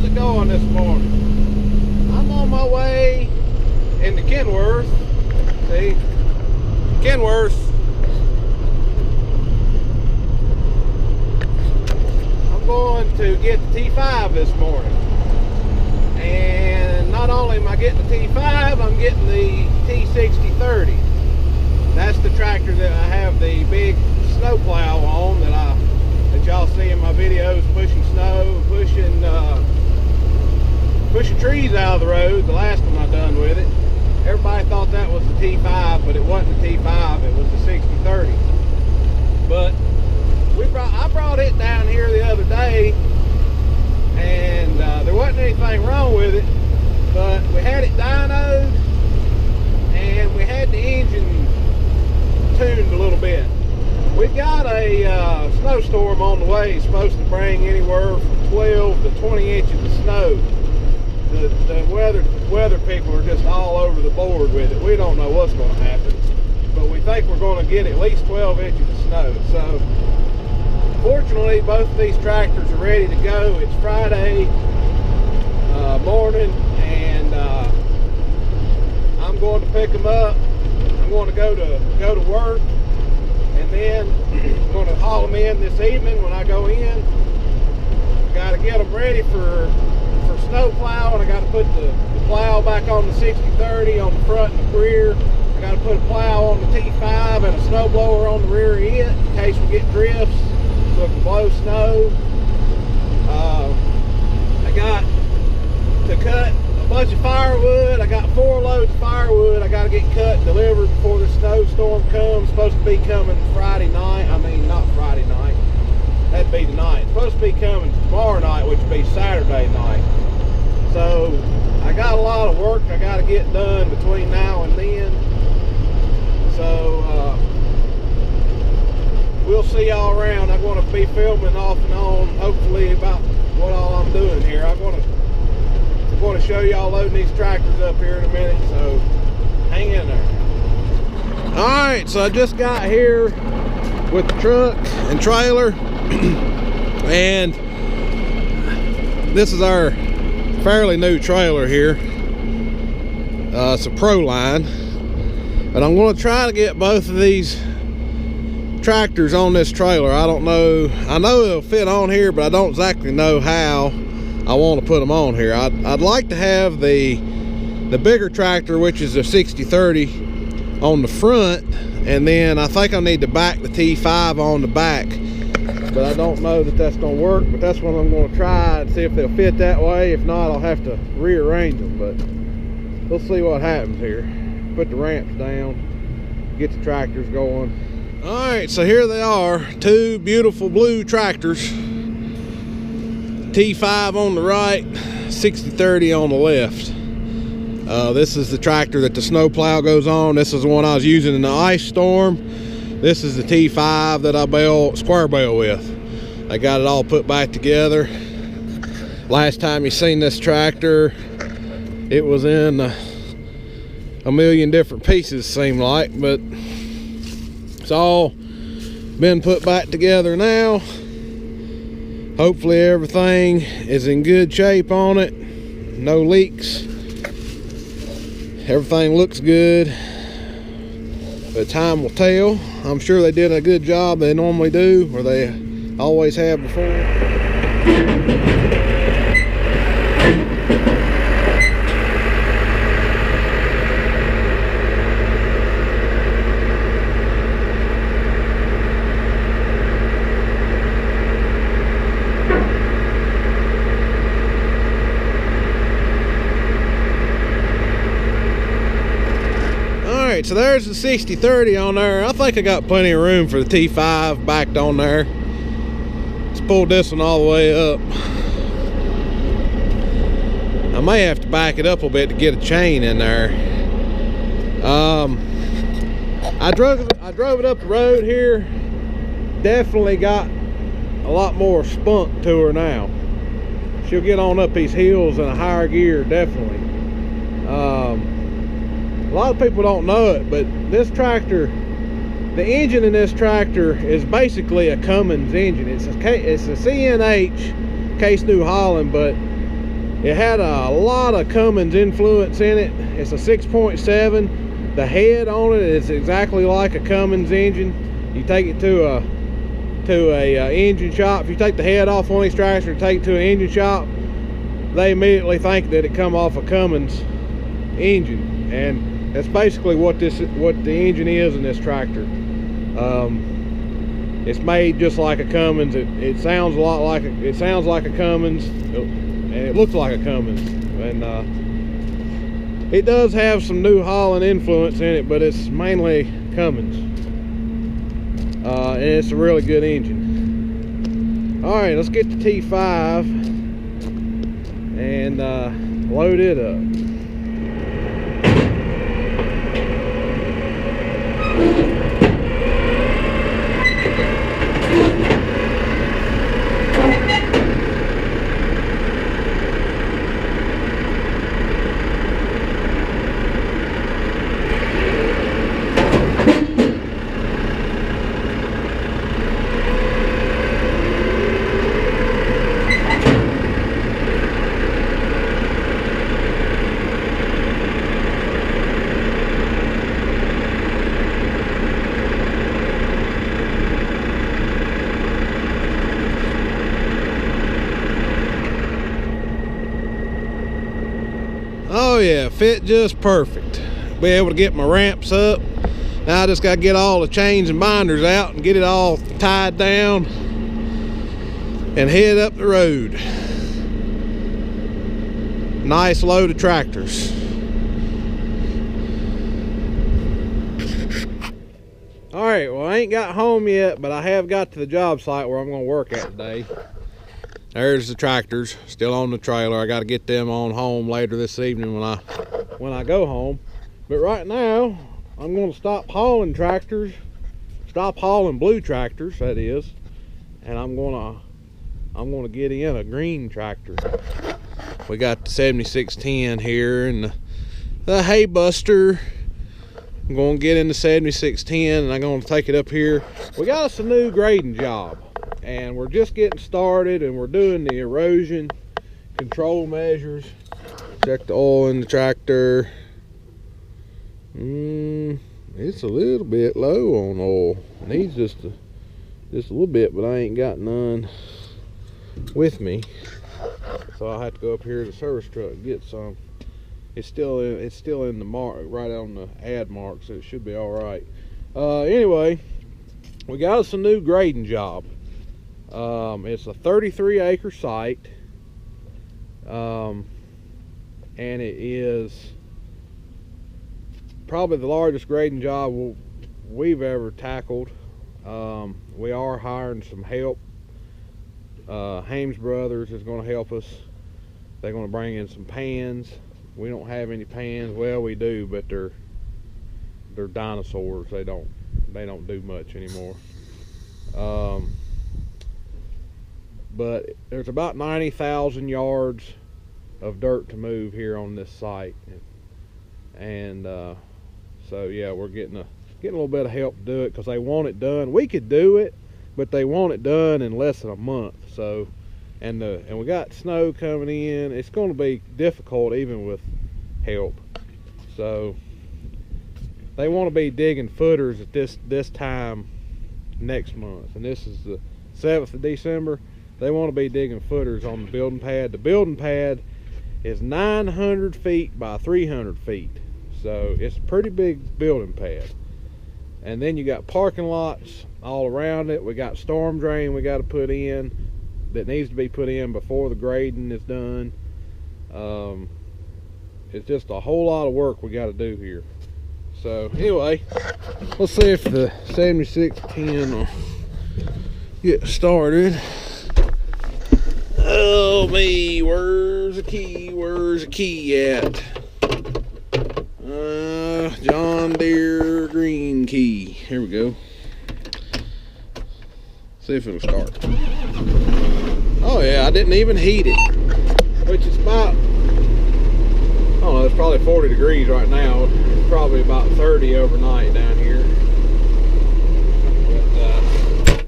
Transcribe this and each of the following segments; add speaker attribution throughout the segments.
Speaker 1: How's it going this morning? I'm on my way into Kenworth. See? Kenworth. I'm going to get the T5 this morning. And not only am I getting the T5, I'm getting the T6030. That's the tractor that I have the big snow plow on that y'all see in my videos, pushing snow, pushing trees out of the road. The last one I done with it. Everybody thought that was the T5, but it wasn't the T5, it was the 6030. But I brought it down here the other day, and there wasn't anything wrong with it, but we had it dynoed, and we had the engine tuned a little bit. We've got a snowstorm on the way. It's supposed to bring anywhere from 12 to 20 inches of snow. The weather people are just all over the board with it. We don't know what's going to happen, but we think we're going to get at least 12 inches of snow. So fortunately, both of these tractors are ready to go. It's Friday morning, and I'm going to pick them up. I'm going to go to work, and then I'm going to haul them in this evening when I go in. Got to get them ready for snow plow, and I got to put the plow back on the 6030 on the front and the rear. I got to put a plow on the T5 and a snow blower on the rear of it in case we get drifts so it can blow snow. I got to cut a bunch of firewood. I got 4 loads of firewood I got to get cut and delivered before the snowstorm comes. It's supposed to be coming Friday night. I mean, not Friday night. That'd be the night. It's supposed to be coming tomorrow night, which would be Saturday night. So I got a lot of work I got to get done between now and then. So we'll see y'all around. I'm going to be filming off and on, hopefully, about what all I'm doing here. I'm going to show y'all loading these tractors up here in a minute, so hang in there. All right, so I just got here with the truck and trailer, and this is our fairly new trailer here. It's a Pro Line, but I'm going to try to get both of these tractors on this trailer. I don't know, I know it'll fit on here, but I don't exactly know how I want to put them on here. I'd like to have the bigger tractor, which is a 6030, on the front, and then I think I need to back the T5 on the back, but I don't know that that's going to work. But that's what I'm going to try and see if they'll fit that way. If not, I'll have to rearrange them, but we'll see what happens here. Put the ramps down, get the tractors going. All right, so here they are, 2 beautiful blue tractors. T5 on the right, 6030 on the left. This is the tractor that the snow plow goes on. This is the one I was using in the ice storm. This is the T5 that I square bale with. I got it all put back together. Last time you seen this tractor, it was in a million different pieces, seemed like, but it's all been put back together now. Hopefully everything is in good shape on it, no leaks, everything looks good, but time will tell. I'm sure they did a good job, they normally do, or they always have before. So there's the 6030 on there. I think I got plenty of room for the T5 backed on there. Let's pull this one all the way up. I may have to back it up a little bit to get a chain in there. I drove it up the road here. Definitely got a lot more spunk to her now. She'll get on up these hills in a higher gear, definitely. A lot of people don't know it, but this tractor, the engine in this tractor is basically a Cummins engine. It's a CNH Case New Holland, but It had a lot of Cummins influence in it. It's a 6.7. The head on it is exactly like a Cummins engine. You take it to a engine shop. If you take the head off one of these tractors and take it to an engine shop, they immediately think that it come off a Cummins engine, and that's basically what the engine is in this tractor. It's made just like a Cummins. It sounds a lot like it sounds like a Cummins, and it looks like a Cummins. And it does have some New Holland influence in it, but it's mainly Cummins. And it's a really good engine. All right, let's get the T5 and load it up. Oh yeah, fit just perfect. Be able to get my ramps up. Now I just got to get all the chains and binders out and get it all tied down and head up the road. Nice load of tractors. All right, well, I ain't got home yet, but I have got to the job site where I'm going to work at today. There's the tractors still on the trailer. I got to get them on home later this evening when I go home. But right now, I'm going to stop hauling tractors, stop hauling blue tractors, that is, and I'm going to get in a green tractor. We got the 7610 here and the hay buster. I'm going to get in the 7610 and I'm going to take it up here. We got us a new grading job, and we're just getting started, and we're doing the erosion control measures. Check the oil in the tractor. It's a little bit low on oil. It needs just a little bit, but I ain't got none with me, so I'll have to go up here to the service truck and get some. It's still in the mark, right on the add mark, so it should be all right. Anyway, we got us a new grading job. It's a 33-acre site, and it is probably the largest grading job we've ever tackled. We are hiring some help. Hames Brothers is going to help us. They're going to bring in some pans. We don't have any pans. Well, we do, but they're dinosaurs. They don't do much anymore. But there's about 90,000 yards of dirt to move here on this site, and so yeah, we're getting a little bit of help to do it because they want it done. We could do it, but they want it done in less than a month. So, and we got snow coming in. It's going to be difficult even with help. So they want to be digging footers at this time next month, and this is the 7th of December. They want to be digging footers on the building pad. The building pad is 900 feet by 300 feet. So it's a pretty big building pad. And then you got parking lots all around it. We got storm drain we got to put in that needs to be put in before the grading is done. It's just a whole lot of work we got to do here. So anyway, let's see if the 7610 will get started. Oh me, where's the key? Where's the key at? John Deere green key. Here we go. See if it'll start. Oh yeah, I didn't even heat it. Which is about, I don't know, it's probably 40 degrees right now. It's probably about 30 overnight down here. But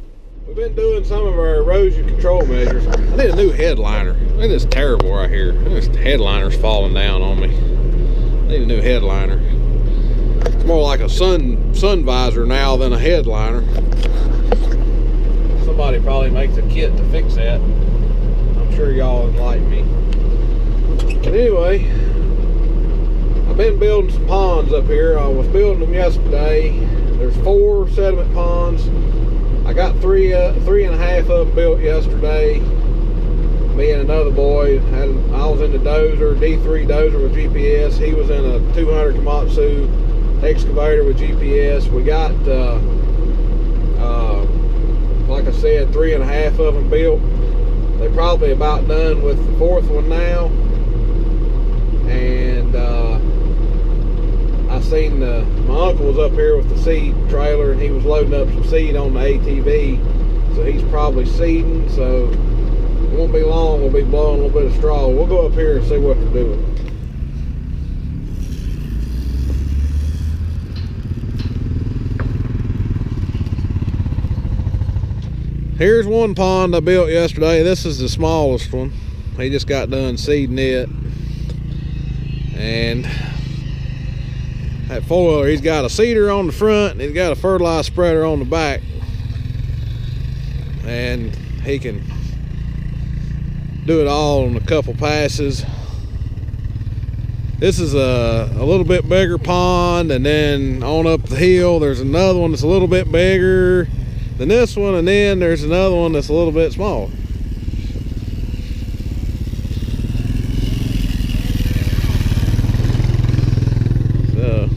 Speaker 1: we've been doing some of our erosion control measures. I need a new headliner. Look at this terrible right here. This headliner's falling down on me. Need a new headliner. It's more like a sun visor now than a headliner. Somebody probably makes a kit to fix that. I'm sure y'all enlighten me. But anyway, I've been building some ponds up here. I was building them yesterday. There's 4 sediment ponds. I got 3.5 of them built yesterday. Me and another boy, I was in the dozer, D3 dozer with GPS. He was in a 200 Komatsu excavator with GPS. We got, like I said, 3.5 of them built. They're probably about done with the 4th one now. And I seen my uncle was up here with the seed trailer, and he was loading up some seed on the ATV. So he's probably seeding, so it won't be long. We'll be blowing a little bit of straw. We'll go up here and see what they're doing. Here's one pond I built yesterday. This is the smallest one. He just got done seeding it. And that 4-wheeler, he's got a seeder on the front and he's got a fertilizer spreader on the back. And he can do it all in a couple passes. This is a little bit bigger pond, and then on up the hill there's another one that's a little bit bigger than this one, and then there's another one that's a little bit smaller. So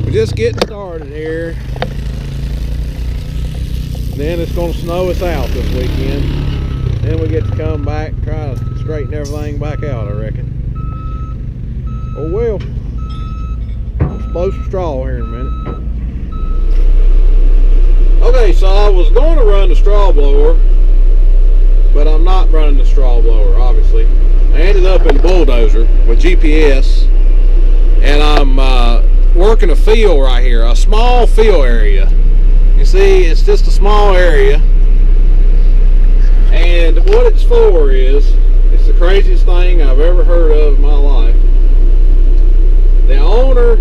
Speaker 1: we're just getting started here. Then it's going to snow us out this weekend. Then we get to come back, try to straighten everything back out, I reckon. Oh well, let's blow some straw here in a minute. Okay, so I was going to run the straw blower, but I'm not running the straw blower, obviously. I ended up in the bulldozer with GPS, and I'm working a field right here, a small field area. You see, it's just a small area, and what it's for is, it's the craziest thing I've ever heard of in my life. The owner,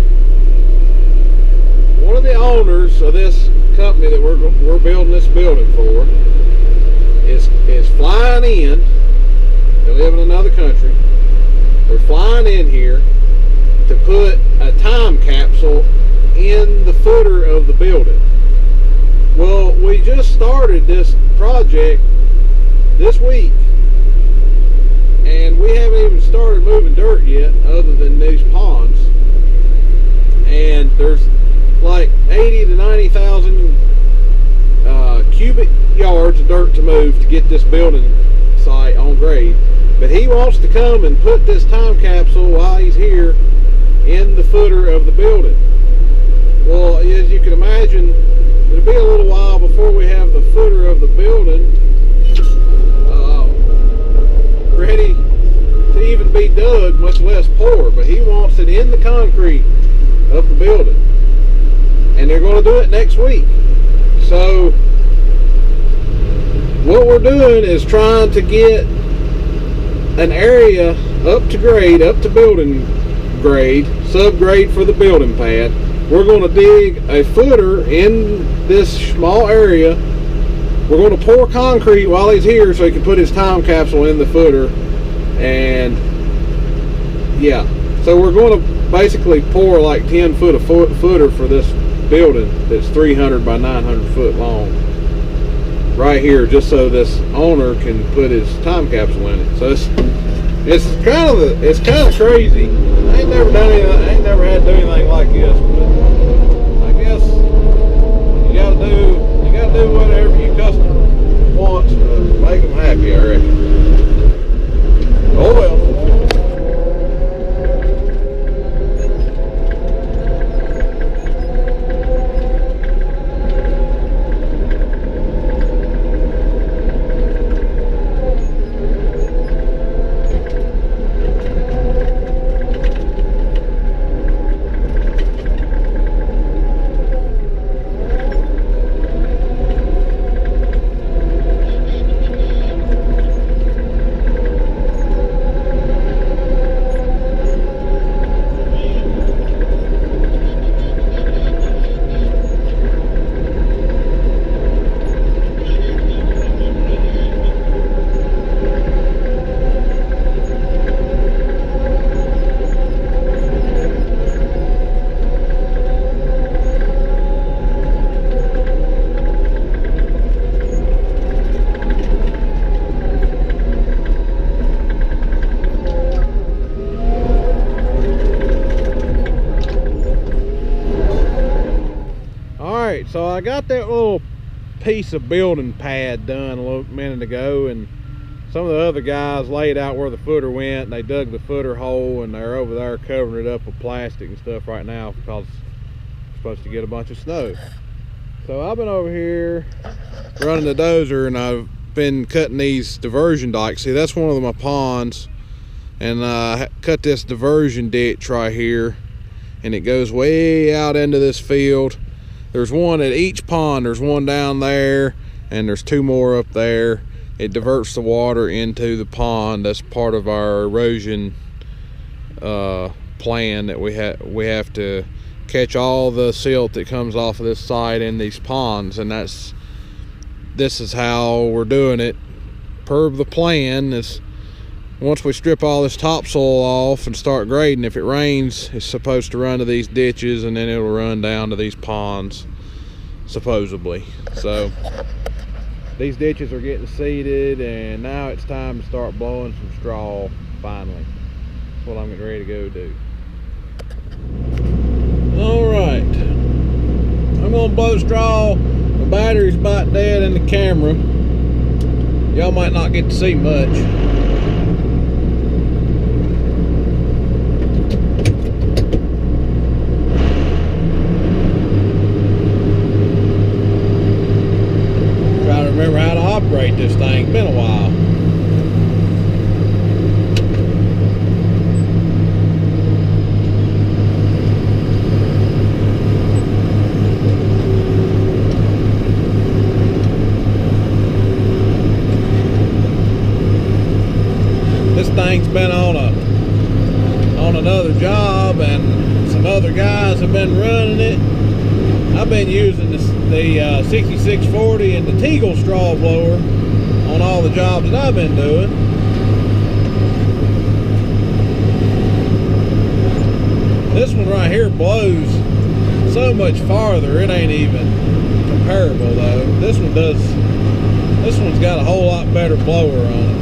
Speaker 1: one of the owners of this company that we're building this building for, is flying in. They live in another country. They're flying in here to put a time capsule in the footer of the building. Well, we just started this project this week, and we haven't even started moving dirt yet, other than these ponds. And there's like 80 to 90,000 cubic yards of dirt to move to get this building site on grade. But he wants to come and put this time capsule while he's here in the footer of the building. Well, as you can imagine, it'll be a little while before we have the footer of the building ready to even be dug, much less poured. But he wants it in the concrete of the building, and they're going to do it next week. So what we're doing is trying to get an area up to grade, up to building grade, subgrade for the building pad. We're going to dig a footer in this small area. We're going to pour concrete while he's here so he can put his time capsule in the footer. And yeah, so we're going to basically pour like 10 foot of footer for this building that's 300 by 900 foot long right here, just so this owner can put his time capsule in it. So it's kind of crazy. I ain't never done anything. I ain't never had to do anything like this, but I guess you gotta do whatever your customer wants to make them happy, I reckon. Oh well. got that little piece of building pad done a little minute ago, and some of the other guys laid out where the footer went, and they dug the footer hole, and they're over there covering it up with plastic and stuff right now because it's supposed to get a bunch of snow. So I've been over here running the dozer, and I've been cutting these diversion dikes. See, that's one of my ponds, and I cut this diversion ditch right here, and it goes way out into this field. There's one at each pond. There's one down there, and there's two more up there. It diverts the water into the pond. That's part of our erosion plan, that we have to catch all the silt that comes off of this site in these ponds, and this is how we're doing it per the plan. Is once we strip all this topsoil off and start grading, if it rains, it's supposed to run to these ditches, and then it'll run down to these ponds, supposedly. So these ditches are getting seeded, and now it's time to start blowing some straw, finally. That's what I'm getting ready to go do. All right, I'm gonna blow straw. The battery's about dead in the camera. Y'all might not get to see much. Try to remember how to operate this thing. It's been a while. Thing's been on another job, and some other guys have been running it. I've been using the 6640 and the Teagle straw blower on all the jobs that I've been doing. This one right here blows so much farther, it ain't even comparable though. This one's got a whole lot better blower on it.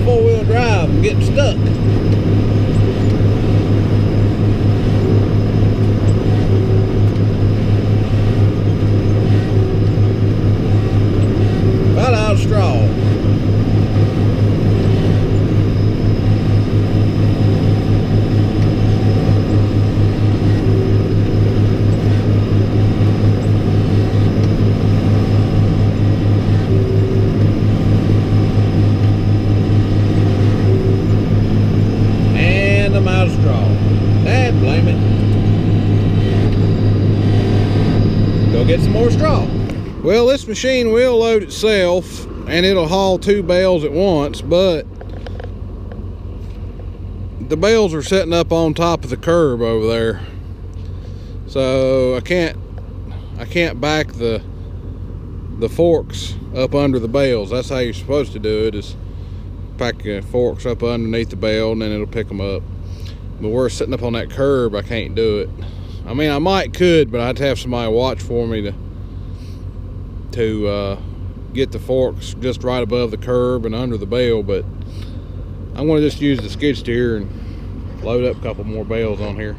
Speaker 1: Four-wheel drive, I'm getting stuck. About out of straw. Get some more straw. Well, this machine will load itself, and it'll haul 2 bales at once, but the bales are sitting up on top of the curb over there, so I can't back the forks up under the bales. That's how you're supposed to do it, is pack the forks up underneath the bale, and then it'll pick them up. But we're sitting up on that curb, I can't do it. I mean, I might could, but I'd have somebody watch for me to get the forks just right above the curb and under the bale. But I'm going to just use the skid steer and load up a couple more bales on here.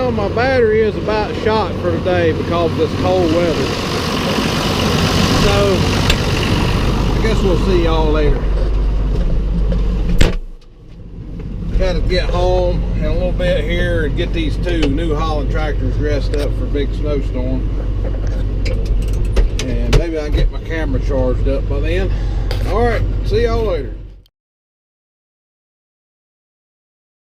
Speaker 1: My battery is about shot for today because of this cold weather. So I guess we'll see y'all later. Got to get home in a little bit here and get these 2 New Holland tractors dressed up for a big snowstorm. And maybe I can get my camera charged up by then. All right, see y'all later.